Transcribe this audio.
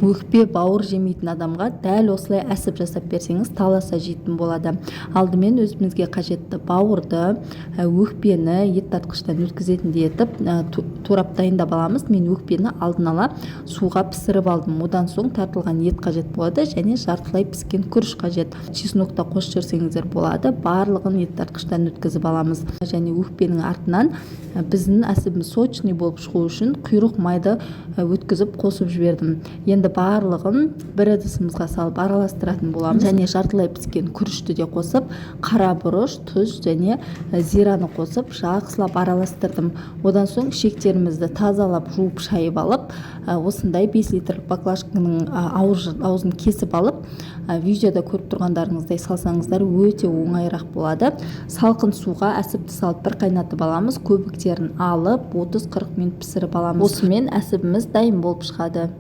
Өкпе бауыр жемейтін адамға дәл осылай әсіп жасап берсеңіз таласа жейтін болады. Алдымен өзімізге қажетті бауырды, өкпені ет тартқыштан өткізетіндей етіп турап дайындап аламыз. Мен өкпені алдын ала суға пісіріп алдым. Одан соң тартылған ет қажет болады және жартылай піскен күріш қажет. Чеснокта қосып жіберсеңіздер болады. Барлығын ет тартқыштан өткізіп аламыз. Және өкпенің артынан біздің әсібіміз сочный болып шығу үшін құйрық майды өткізіп қосып жібердім. Енді барлығын бір ыдысымызға салып араластыратын боламыз. Және жартылай піскен күрішті де қосып, қара бұрыш, тұз және зираны қосып жақсылап араластырдым. Одан соң ішектерімізді тазалап, жуып, шайып алып, осындай 5 литрлік баклажканың аузын кесіп алып, видеода көріп тұрғандарыңыздай салсаңыздар өте оңайырақ болады. Салқын суға әсіпті салып бір қайнатып аламыз. Көбіктерін алып 30-40 минут пісіріп аламыз. Осымен әсібіміз дайын болып шығады.